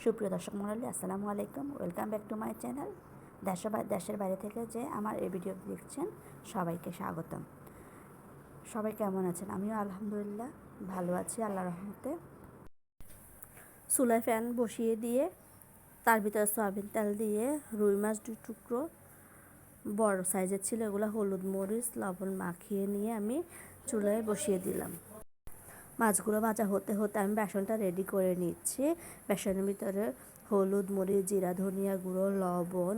সুপ্রিয় দর্শক মণ্ডলী, আসসালামু আলাইকুম। Welcome back to my channel. দেশের বাইরে থেকে যে আমার এই ভিডিও দেখছেন সবাইকে স্বাগতম। সবাই কেমন আছেন? আমিও আলহামদুলিল্লাহ ভালো আছি, আল্লাহর রহমতে। চুলায় ফ্যান বসিয়ে দিয়ে তার ভিতরে সয়াবিন তেল দিয়ে রুই মাছ 2 টুকরো বড় সাইজের ছিল, এগুলো হলুদ মরিচ লবণ মাখিয়ে নিয়ে আমি চুলায় বসিয়ে দিলাম। মাছগুলো ভাজা হতে হতে আমি বেসনটা রেডি করে নিচ্ছি। বেসনের ভিতরে হলুদ মরিচ জিরা ধনিয়া গুঁড়ো লবণ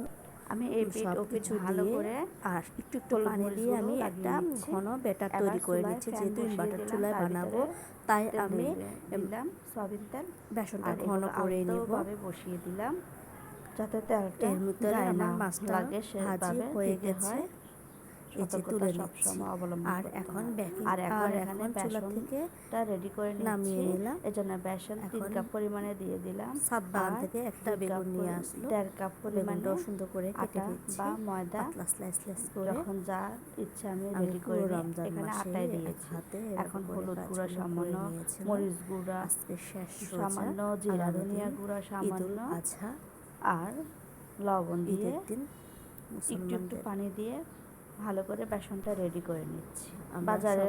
আমি এই সব কিছু ভালো করে আর একটু পানি দিয়ে আমি একটা ঘন ব্যাটার তৈরি করে নিচ্ছি। যেহেতু ইনভার্টার চুলায় বানাবো তাই আমি দিলাম সয়াবিন তেল, বেসনটা ঘন করে নেব, বসিয়ে দিলাম যাতে তেলটা এর ভিতরে আমার মাছটা ভাজি হয়ে গেছে। এই যে তুলে নিচ্ছি আর এখন এখানে চুলা থেকে রেডি করে নামিয়ে নিলাম। এজন্য বেসন 3 কাপ পরিমাণে দিয়ে দিলাম। 7 বাগান থেকে একটা বেগুন নিয়ে আসলো, 1.5 কাপ পরিমাণে সুন্দর করে কেটে দিচ্ছি বা ময়দা পাতলা স্লাইস করে যখন যা ইচ্ছা আমি রেডি করে রমজান এখানে আটায় দিয়েছি। এখন হলুদ গুঁড়া সামান্য, মরিচ গুঁড়া আজকে শেষ সামান্য, জিরা ধনিয়া গুঁড়া সামান্য আর লবণ দিয়ে একটু পানি দিয়ে ভালো করে বেসনটা রেডি করে নিচ্ছি। বাজারে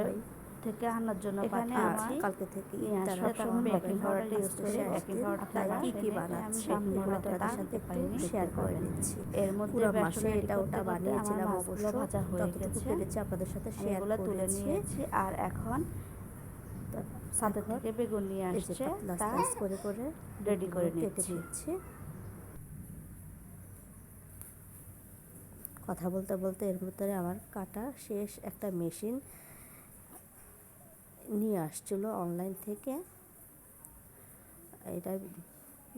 থেকে আনার জন্য পাঠিয়েছি। কালকে থেকে তারা বেকিং পাউডারটা ইউজ করে বেকিং পাউডারটা কি বানাচ্ছি আমি আপনাদের সাথে পারিনি শেয়ার করে নিচ্ছি। এর মধ্যে মাসে এটা ওটা বানিয়েছিলাম, অবশ্য ভাজা হয়ে গেছে, আপনাদের সাথে শেয়ার তুলে নিয়েছি। আর এখন সাথে থেকে বেগুন নিয়ে আসছে, তা করে রেডি করে নিচ্ছি। কথা বলতে বলতে এর ভিতরে আমার কাটা শেষ। একটা মেশিন নিয়ে আসছিল অনলাইন থেকে, এটা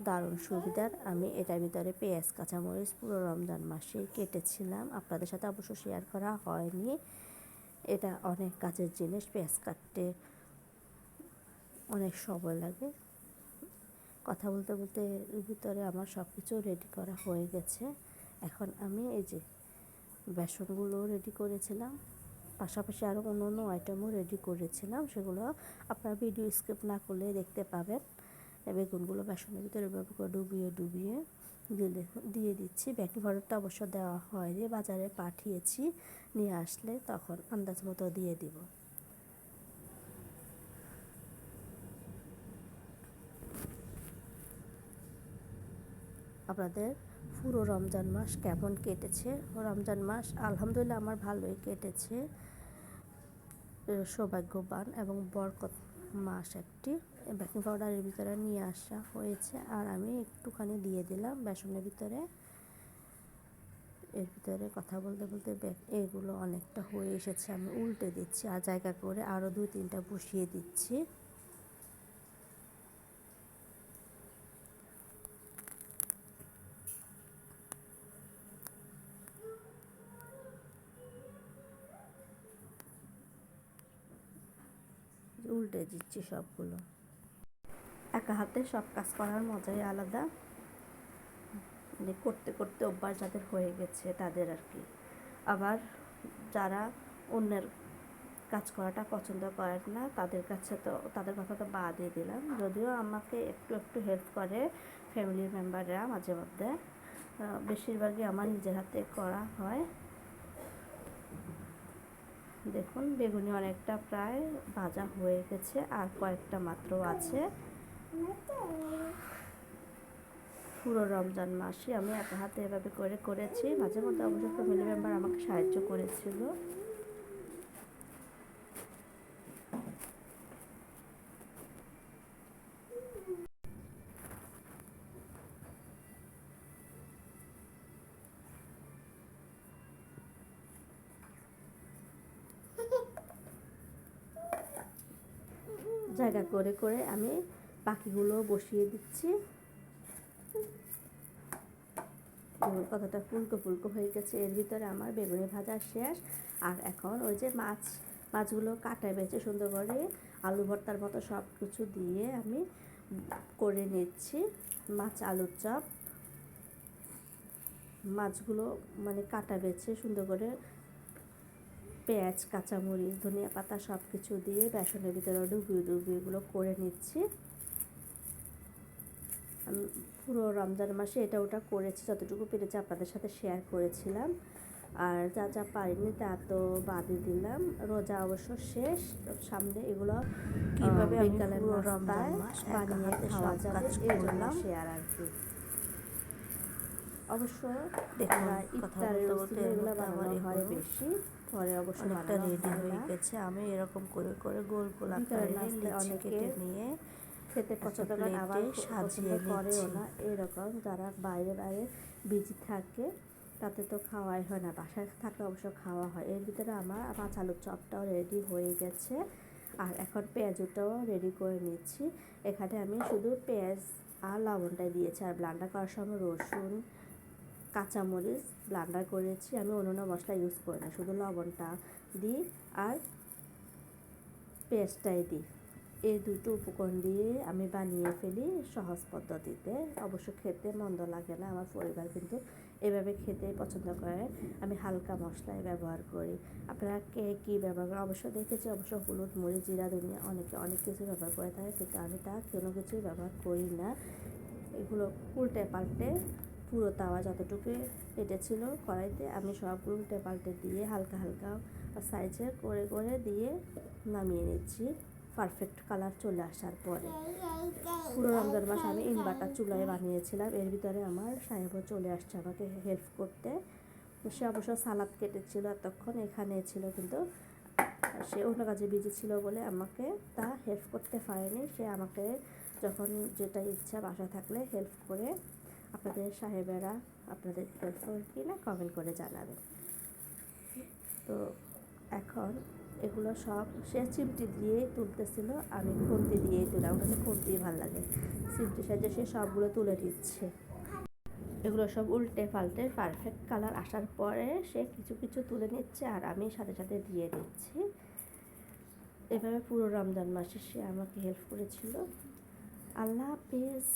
দারুণ সুবিধার। আমি এটার ভিতরে পেঁয়াজ কাঁচামরিচ পুরো রমজান মাসে কেটেছিলাম, আপনাদের সাথে অবশ্য শেয়ার করা হয়নি। এটা অনেক কাজের জিনিস, পেঁয়াজ কাটতে অনেক সময় লাগে। কথা বলতে বলতে এর ভিতরে আমার সব কিছু রেডি করা হয়ে গেছে। এখন আমি এই যে বেসনগুলো রেডি করেছিলাম, পাশাপাশি আরও অন্য আইটেমও রেডি করেছিলাম, সেগুলো আপনারা ভিডিও স্কিপ না করলে দেখতে পাবেন। বেগুনগুলো বেসনের ভিতরে এভাবে করে ডুবিয়ে দিয়ে দিচ্ছি। বেকিং পাউডারটা অবশ্য দেওয়া হয়নি, বাজারে পাঠিয়েছি, নিয়ে আসলে তখন আন্দাজ মতো দিয়ে দিব। আপনাদের পুরো রমজান মাস কেমন কেটেছে? রমজান মাস আলহামদুলিল্লাহ আমার ভালোই কেটেছে। সৌভাগ্যবান এবং বরকত মাস একটি। বেকিং পাউডারের ভিতরে নিয়ে আসা হয়েছে আর আমি একটুখানি দিয়ে দিলাম বেসনের ভিতরে। এর ভিতরে কথা বলতে বলতে এগুলো অনেকটা হয়ে এসেছে, আমি উল্টে দিচ্ছি আর জায়গা করে আরও 2-3টা বসিয়ে দিচ্ছি। উল্টে দিচ্ছি সবগুলো। একা হাতে সব কাজ করার মজাই আলাদা, মানে করতে করতে অভ্যাস যাদের হয়ে গেছে তাদের আর কি। আবার যারা অন্যের কাজ করাটা পছন্দ করেন না তাদের কাছে তো তাদের কথা তো বাদই দিলাম। যদিও আমাকে একটু হেল্প করে ফ্যামিলির মেম্বাররা মাঝে মধ্যে, বেশিরভাগই আমার নিজের হাতে করা হয়। দেখুন বেগুনি অনেকটা প্রায় ভাজা হয়ে গেছে, আর কয়েকটা মাত্র আছে। পুরো রমজান মাসে আমি একা হাতে এভাবে করেছি, মাঝে মধ্যে অবশ্য ফ্যামিলি মেম্বার আমাকে সাহায্য করেছিল। জায়গা করে করে আমি বাকিগুলো বসিয়ে দিচ্ছি। কতটা ফুলকো ফুলকো হয়ে গেছে। এর ভিতরে আমার বেগুনি ভাজা শেষ। আর এখন ওই যে মাছগুলো কাটায় বেছে সুন্দর করে আলু ভর্তার মতো সব কিছু দিয়ে আমি করে নিচ্ছি মাছ আলুর চপ। মাছগুলো মানে কাটা বেছে সুন্দর করে পেঁয়াজ কাঁচামরিচ ধনিয়া পাতা সব কিছু দিয়ে বেসনের ভিতরে ডুবিয়ে এগুলো করে নিচ্ছি। আমি পুরো রমজান মাসে এটা ওটা করেছি, যতটুকু পেরেছি আপনাদের সাথে শেয়ার করেছিলাম। আর যা যা পারিনি তা তো বাদই দিলাম। রোজা অবশ্য শেষ, সামনে এগুলো কিভাবে আমি বিকালের পুরো নাস্তায় রমজান মাস একা বানিয়ে হাতে খাওয়া সব যাবে, কাজ এই জন্য করলাম। শেয়ার আর কি। অবশ্য দেখুন, কথা ইফতারের বলতে বলতে উসিলে এর এগুলো মধ্যে আমার বানানো হয় এগুলো বেশি, পরে অবশ্য অনেকটা বানানো রেডি হয় হয়ে না। গেছে। আমি এরকম করে করে গোল গোল বিকালের আকারে নাস্তায় লিচি অনেকে কেটে নিয়ে খেতে একটা পছন্দ করেন, আবার প্লেটে পছন্দ সাজিয়ে করেও নিচ্ছি। না। এরকম যারা বাইরে বাইরে বিজি থাকে তাতে তো খাওয়াই হয় না, বাসায় থাকলে অবশ্য খাওয়া হয়। এর ভিতরে আমার মাছ আলুর চপটাও রেডি হয়ে গেছে, আর এখন পেঁয়াজটাও রেডি করে নিচ্ছি। এখানে আমি শুধু পেঁয়াজ আর লবণটাই দিয়েছি, আর ব্লান্ডার করার সময় রসুন কাঁচামরিচ ব্লান্ডার করেছি। আমি অন্য মশলা ইউজ করি না, শুধু লবণটা দিই আর পেস্টটাই দিই। এই দুটো উপকরণ দিয়ে আমি বানিয়ে ফেলি সহজ পদ্ধতিতে। অবশ্য খেতে মন্দ লাগে না, আমার পরিবার কিন্তু এভাবে খেতেই পছন্দ করে। আমি হালকা মশলাই ব্যবহার করি। আপনারা কে কী ব্যবহার করেন অবশ্য দেখেছি, অবশ্য হলুদ মরিচ জিরা ধনিয়া অনেকে অনেক কিছু ব্যবহার করে থাকে, কিন্তু আমি তা কোনো কিছুই ব্যবহার করি না। এগুলো উল্টে পাল্টে পুরো তাওয়া যতটুকু এটা ছিল কড়াইতে আমি সব উল্টে পাল্টে দিয়ে হালকা হালকা সাইজে করে করে দিয়ে নামিয়ে নিচ্ছি পারফেক্ট কালার চলে আসার পরে। পুরো রমজান মাস আমি ইনভার্টার চুলায় বানিয়েছিলাম। এর ভিতরে আমার সাহেবও চলে আসছে আমাকে হেল্প করতে। সে অবশ্য সালাদ কেটেছিল, এতক্ষণ এখানে ছিল, কিন্তু সে অন্য কাজে বিজি ছিল বলে আমাকে তা হেল্প করতে পারেনি। সে আমাকে যখন যেটা ইচ্ছা বাসায় থাকলে হেল্প করে। আপনাদের সাহেবেরা আপনাদের হেল্প করে কি না কমেন্ট করে জানাবেন। তো এখন এগুলো সব সে চিমটি দিয়েই তুলতেছিল, আমি খুন্তি দিয়েই তুলি, আমার কাছে খুন্তিই ভালো লাগে। চিমটির সাহায্যে সে সবগুলো তুলে দিচ্ছে। এগুলো সব উল্টে পাল্টে পারফেক্ট কালার আসার পরে সে কিছু কিছু তুলে নিচ্ছে, আর আমি সাথে সাথে দিয়ে দিচ্ছি। এভাবে পুরো রমজান মাসে সে আমাকে হেল্প করেছিল। আল্লাহ হাফিজ।